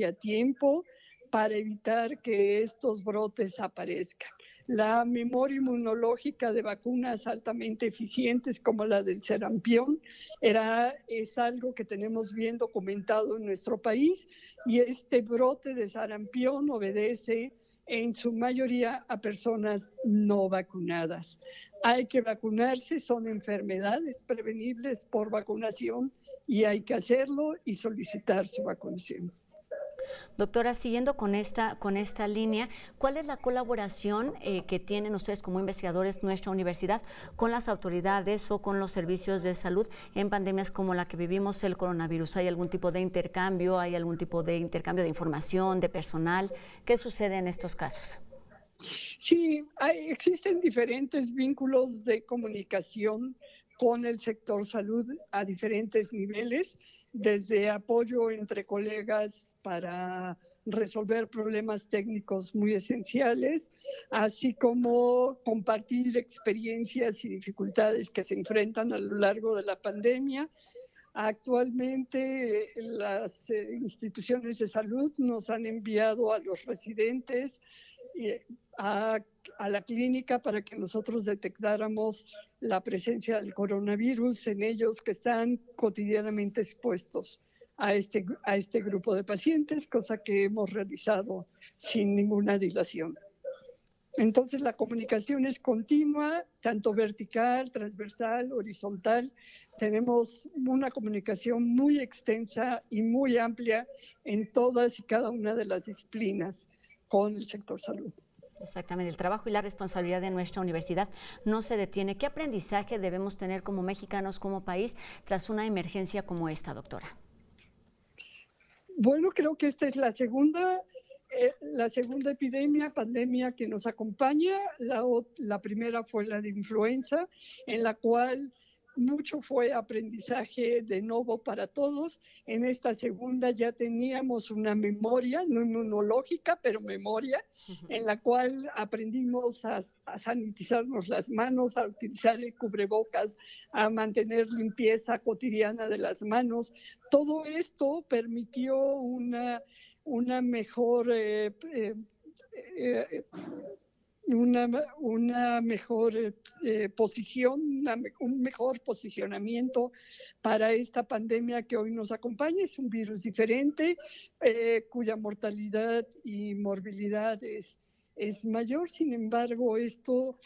a tiempo para evitar que estos brotes aparezcan. La memoria inmunológica de vacunas altamente eficientes como la del sarampión es algo que tenemos bien documentado en nuestro país, y este brote de sarampión obedece en su mayoría a personas no vacunadas. Hay que vacunarse, son enfermedades prevenibles por vacunación y hay que hacerlo y solicitar su vacunación. Doctora, siguiendo con esta línea, ¿cuál es la colaboración que tienen ustedes como investigadores, nuestra universidad, con las autoridades o con los servicios de salud en pandemias como la que vivimos el coronavirus? ¿Hay algún tipo de intercambio? ¿Hay algún tipo de intercambio de información, de personal? ¿Qué sucede en estos casos? Sí, existen diferentes vínculos de comunicación con el sector salud a diferentes niveles, desde apoyo entre colegas para resolver problemas técnicos muy esenciales, así como compartir experiencias y dificultades que se enfrentan a lo largo de la pandemia. Actualmente las instituciones de salud nos han enviado a los residentes a la clínica para que nosotros detectáramos la presencia del coronavirus en ellos que están cotidianamente expuestos a este grupo de pacientes, cosa que hemos realizado sin ninguna dilación. Entonces la comunicación es continua, tanto vertical, transversal, horizontal. Tenemos una comunicación muy extensa y muy amplia en todas y cada una de las disciplinas con el sector salud. Exactamente, el trabajo y la responsabilidad de nuestra universidad no se detiene. ¿Qué aprendizaje debemos tener como mexicanos, como país, tras una emergencia como esta, doctora? Bueno, creo que esta es la segunda pandemia que nos acompaña. La primera fue la de influenza, en la cual mucho fue aprendizaje de nuevo para todos. En esta segunda ya teníamos una memoria, no inmunológica, pero memoria, en la cual aprendimos a sanitizarnos las manos, a utilizar el cubrebocas, a mantener limpieza cotidiana de las manos. Todo esto permitió una mejor posición, un mejor posicionamiento para esta pandemia que hoy nos acompaña. Es un virus diferente, cuya mortalidad y morbilidad es mayor. Sin embargo, esto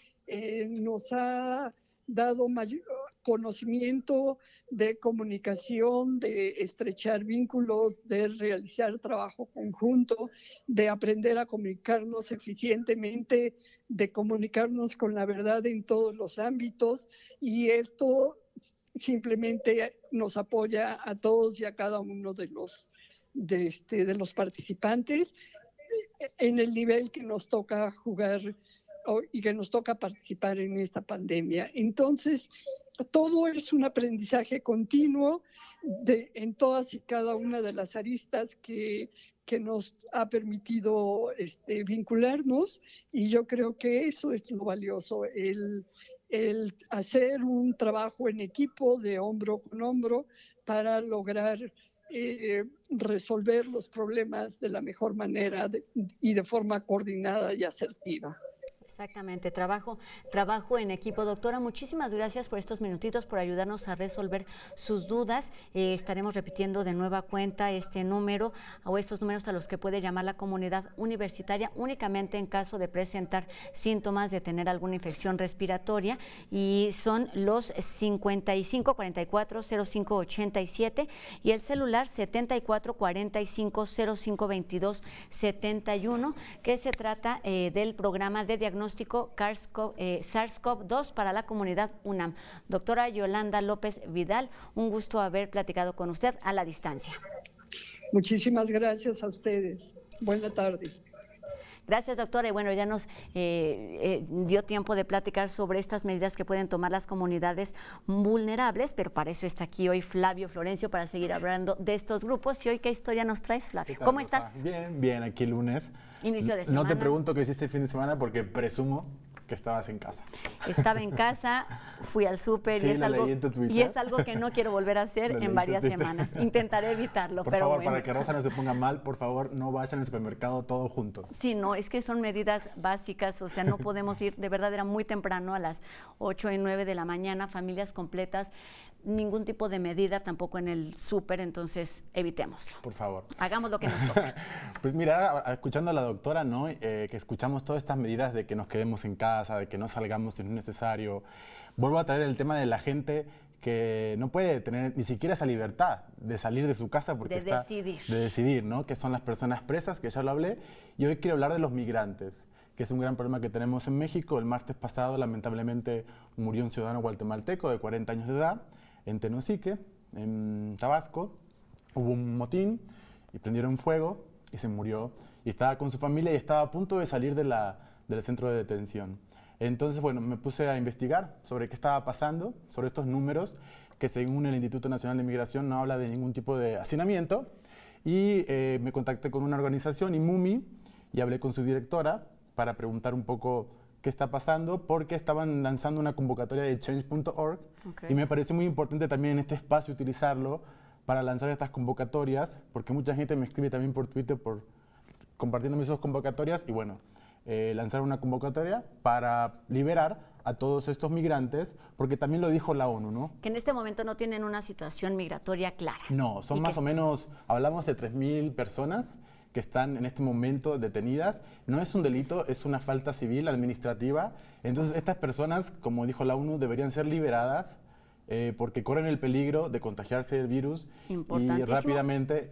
nos ha dado mayor conocimiento de comunicación, de estrechar vínculos, de realizar trabajo conjunto, de aprender a comunicarnos eficientemente, de comunicarnos con la verdad en todos los ámbitos, y esto simplemente nos apoya a todos y a cada uno de los participantes en el nivel que nos toca jugar y que nos toca participar en esta pandemia. Entonces, todo es un aprendizaje continuo en todas y cada una de las aristas que nos ha permitido vincularnos, y yo creo que eso es lo valioso, el hacer un trabajo en equipo, de hombro con hombro, para lograr resolver los problemas de la mejor manera y de forma coordinada y asertiva. Exactamente, trabajo en equipo. Doctora, muchísimas gracias por estos minutitos, por ayudarnos a resolver sus dudas. Estaremos repitiendo de nueva cuenta este número o estos números a los que puede llamar la comunidad universitaria únicamente en caso de presentar síntomas de tener alguna infección respiratoria, y son los 55 44 05 87 y el celular 74 45 05 22 71, que se trata del programa de diagnóstico SARS-CoV-2 para la comunidad UNAM. Doctora Yolanda López Vidal, un gusto haber platicado con usted a la distancia. Muchísimas gracias a ustedes. Buena tarde. Gracias, doctora. Y bueno, ya nos dio tiempo de platicar sobre estas medidas que pueden tomar las comunidades vulnerables, pero para eso está aquí hoy Flavio Florencio para seguir hablando de estos grupos. Y hoy, ¿qué historia nos traes, Flavio? ¿Cómo estás? Bien, bien, aquí lunes. Inicio de semana. No te pregunto qué hiciste el fin de semana porque presumo que estabas en casa. Estaba en casa, fui al súper sí, y es algo que no quiero volver a hacer en varias semanas. Intentaré evitarlo, por pero favor, bueno. para que Rosa no se ponga mal, por favor, no vayan al supermercado todos juntos. Sí, no, es que son medidas básicas, o sea, no podemos ir, de verdad era muy temprano, a las 8 y 9 de la mañana, familias completas, ningún tipo de medida tampoco en el súper, entonces evitémoslo. Por favor. Hagamos lo que nos toca. Pues mira, escuchando a la doctora, ¿no? Que escuchamos todas estas medidas de que nos quedemos en casa, de que no salgamos si no es necesario. Vuelvo a traer el tema de la gente que no puede tener ni siquiera esa libertad de salir de su casa porque de decidir, ¿no? Que son las personas presas, que ya lo hablé. Y hoy quiero hablar de los migrantes, que es un gran problema que tenemos en México. El martes pasado, lamentablemente, murió un ciudadano guatemalteco de 40 años de edad en Tenosique, en Tabasco. Hubo un motín y prendieron fuego y se murió. Y estaba con su familia y estaba a punto de salir del centro de detención. Entonces, bueno, me puse a investigar sobre qué estaba pasando, sobre estos números, que según el Instituto Nacional de Migración no habla de ningún tipo de hacinamiento. Y me contacté con una organización, IMUMI, y hablé con su directora para preguntar un poco qué está pasando, porque estaban lanzando una convocatoria de change.org. Y me parece muy importante también en este espacio utilizarlo para lanzar estas convocatorias, porque mucha gente me escribe también por Twitter compartiéndome sus convocatorias y bueno, lanzar una convocatoria para liberar a todos estos migrantes, porque también lo dijo la ONU, ¿no? Que en este momento no tienen una situación migratoria clara. No, son más o menos, hablamos de 3.000 personas que están en este momento detenidas. No es un delito, es una falta civil administrativa. Entonces estas personas, como dijo la ONU, deberían ser liberadas porque corren el peligro de contagiarse del virus y rápidamente.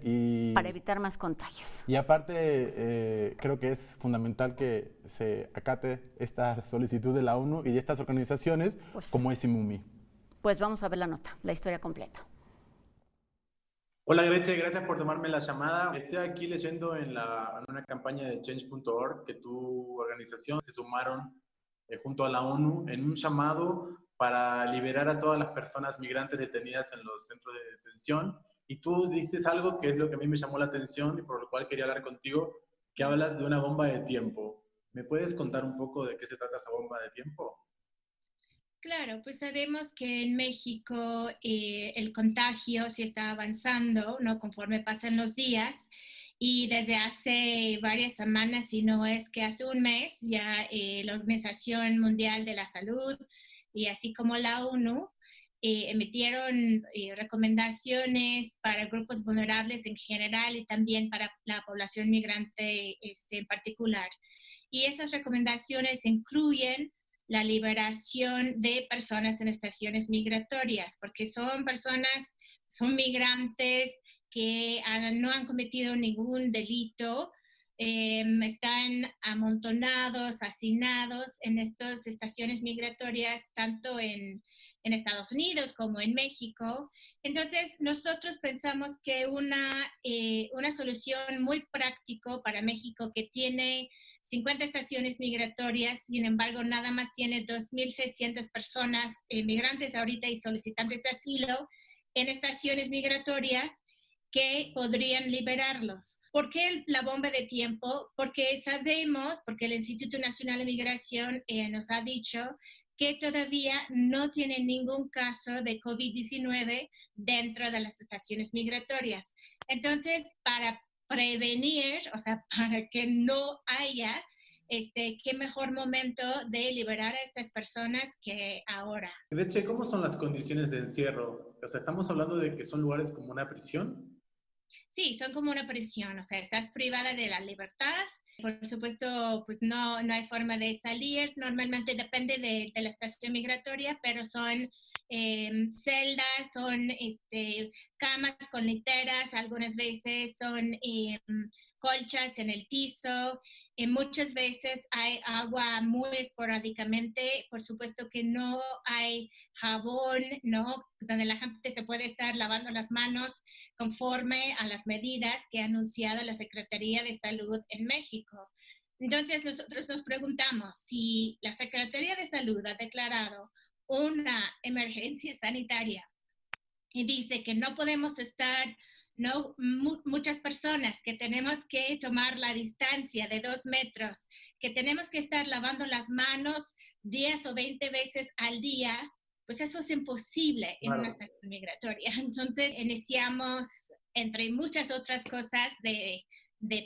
Para evitar más contagios. Y aparte, creo que es fundamental que se acate esta solicitud de la ONU y de estas organizaciones como es IMUMI. Pues vamos a ver la nota, la historia completa. Hola Greche, gracias por tomarme la llamada. Estoy aquí leyendo en una campaña de Change.org que tu organización se sumaron junto a la ONU en un llamado para liberar a todas las personas migrantes detenidas en los centros de detención. Y tú dices algo que es lo que a mí me llamó la atención y por lo cual quería hablar contigo, que hablas de una bomba de tiempo. ¿Me puedes contar un poco de qué se trata esa bomba de tiempo? Claro, pues sabemos que en México el contagio sí está avanzando, ¿no? Conforme pasan los días. Y desde hace varias semanas, si no es que hace un mes, ya la Organización Mundial de la Salud y así como la ONU emitieron recomendaciones para grupos vulnerables en general y también para la población migrante en particular. Y esas recomendaciones incluyen la liberación de personas en estaciones migratorias, porque son migrantes que no han cometido ningún delito, están amontonados, hacinados en estas estaciones migratorias, tanto en Estados Unidos como en México. Entonces, nosotros pensamos que una solución muy práctica para México, que tiene 50 estaciones migratorias, sin embargo, nada más tiene 2.600 personas migrantes ahorita y solicitantes de asilo en estaciones migratorias, que podrían liberarlos. ¿Por qué la bomba de tiempo? Porque sabemos, porque el Instituto Nacional de Migración nos ha dicho que todavía no tiene ningún caso de COVID-19 dentro de las estaciones migratorias. Entonces, para prevenir, o sea, para que no haya, qué mejor momento de liberar a estas personas que ahora. Greche, ¿cómo son las condiciones de encierro? O sea, ¿estamos hablando de que son lugares como una prisión? Sí, son como una prisión, o sea, estás privada de la libertad. Por supuesto, pues no hay forma de salir. Normalmente depende de la estación migratoria, pero son celdas, son camas con literas, algunas veces son colchas en el piso. Muchas veces hay agua muy esporádicamente. Por supuesto que no hay jabón, ¿no? Donde la gente se puede estar lavando las manos conforme a las medidas que ha anunciado la Secretaría de Salud en México. Entonces nosotros nos preguntamos si la Secretaría de Salud ha declarado una emergencia sanitaria y dice que no podemos estar, muchas personas, que tenemos que tomar la distancia de 2 metros, que tenemos que estar lavando las manos 10 o 20 veces al día, pues eso es imposible en una estación migratoria. Entonces iniciamos, entre muchas otras cosas, de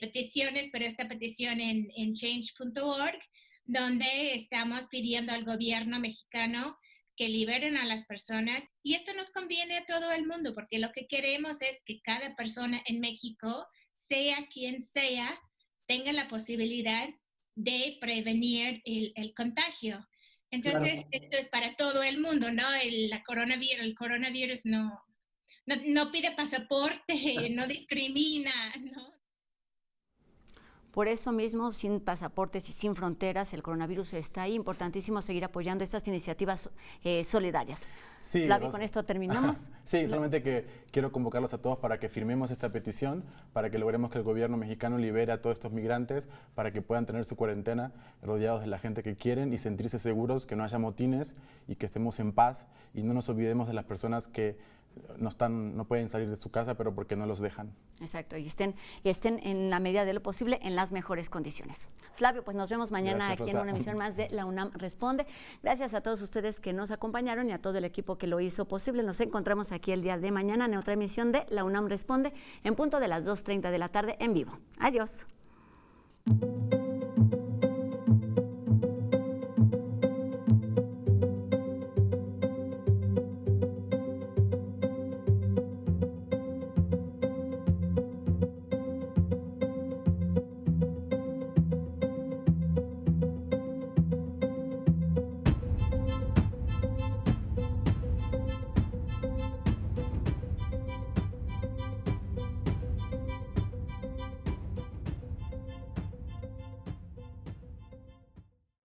peticiones, pero esta petición en change.org, donde estamos pidiendo al gobierno mexicano que liberen a las personas. Y esto nos conviene a todo el mundo, porque lo que queremos es que cada persona en México, sea quien sea, tenga la posibilidad de prevenir el contagio. Entonces, esto es para todo el mundo, ¿no? El coronavirus no pide pasaporte, no discrimina, ¿no? Por eso mismo, sin pasaportes y sin fronteras, el coronavirus está ahí. Importantísimo seguir apoyando estas iniciativas solidarias. Sí, Flavio, con esto terminamos. Sí, solamente que quiero convocarlos a todos para que firmemos esta petición, para que logremos que el gobierno mexicano libere a todos estos migrantes, para que puedan tener su cuarentena rodeados de la gente que quieren y sentirse seguros, que no haya motines y que estemos en paz y no nos olvidemos de las personas que no pueden salir de su casa, pero porque no los dejan. Exacto, y estén en la medida de lo posible en las mejores condiciones. Flavio, pues nos vemos mañana. Gracias, aquí Rosa. En una emisión más de La UNAM Responde. Gracias a todos ustedes que nos acompañaron y a todo el equipo que lo hizo posible. Nos encontramos aquí el día de mañana en otra emisión de La UNAM Responde en punto de las 2:30 de la tarde en vivo. Adiós.